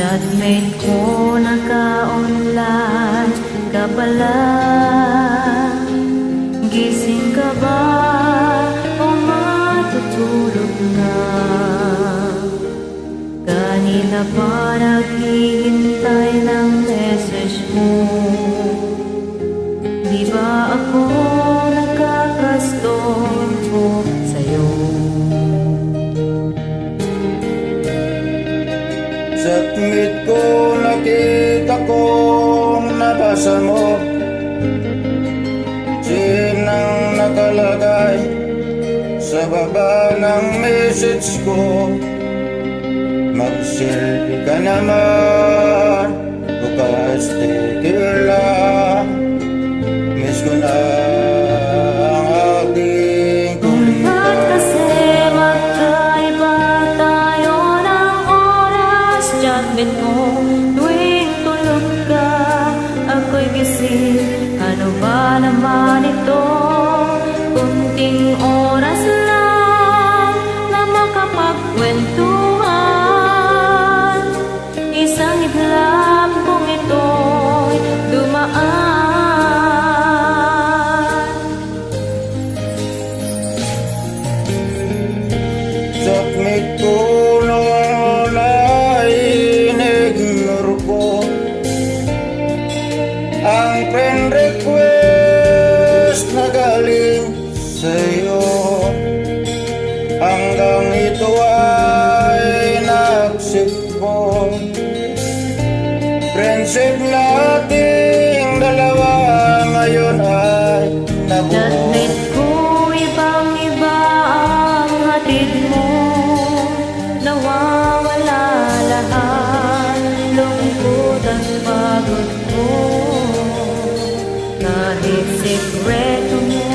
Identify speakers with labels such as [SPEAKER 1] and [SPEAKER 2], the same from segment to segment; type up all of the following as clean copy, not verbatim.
[SPEAKER 1] Chatmate ko naka-online ka pala. Gising ka ba o matutulog na? Kanina pa naghihintay ng message mo. Di ba ako nakakastorbo sa'yo?
[SPEAKER 2] Chatmate ko, nakita kong nabasa mo. Sinang nakalagay sa baba ng message ko. Mag-selfie ka naman, bukas tequila. Miss ko na ang ating kulita.
[SPEAKER 1] Ba't kasi magkaiba tayo ng oras? Chatmate mo tuwing tulog ka, ako'y gising. Ano ba naman ito? Kunting oras lang na makapagkwentuhan. Isang iglap kung ito'y dumaan.
[SPEAKER 2] Chatmate ko noon ay in-ignore ko ang friend request na galing sa'yo. Hanggang ito ay na-accept ko. Friendship nating dalawa ngayon ay nabuo.
[SPEAKER 1] Chatmate ko, ibang-iba ang hatid mo. Nawawala lahat, lungkot at pagod ko. Kahit sikreto mo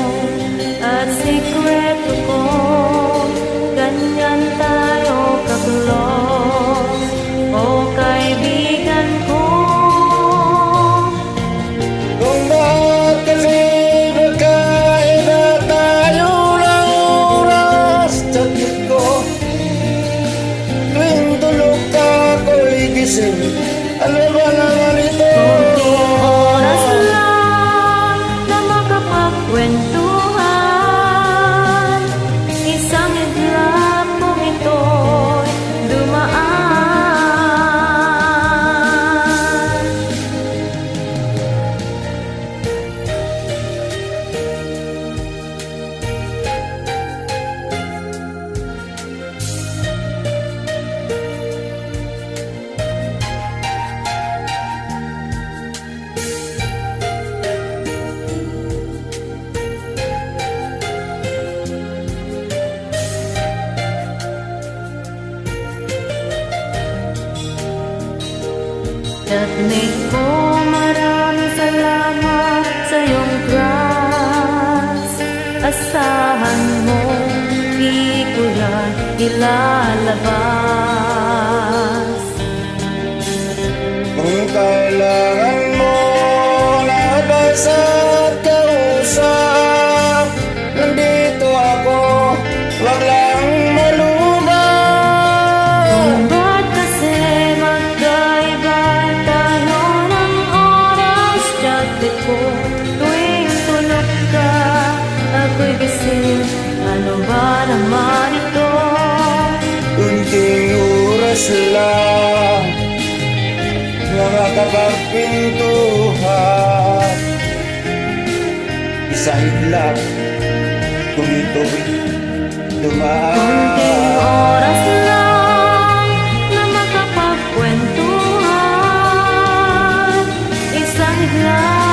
[SPEAKER 1] at sikreto ko, ganyan tayo ka-close, o kaibigan ko.
[SPEAKER 2] Kung bakit kasi magkaiba tayo ng oras. Chatmate ko, tuwing tulog ka ako'y gising. Ano ba naman ito?
[SPEAKER 1] Kunting oras lang na makapagkwentuhan. Isang iglap kung ito'y dumaan. Chatmate ko, maraming salamat sa iyong trust. Asahan mo, di ko yan ilalabas.
[SPEAKER 2] Kung kailangan mo na basa at kausap, nandito ako, wag lang maluman.
[SPEAKER 1] Kung ba't kasi magkaiba tayo ng oras? Chatmate ko, tuwing tulog ka, ako'y gising. Ano ba naman ito?
[SPEAKER 2] Kunting oras lang na makapagpintuhan. Isang iglap kung ito'y dumaan.
[SPEAKER 1] Kunting oras lang na makapagkwentuhan. Isang iglap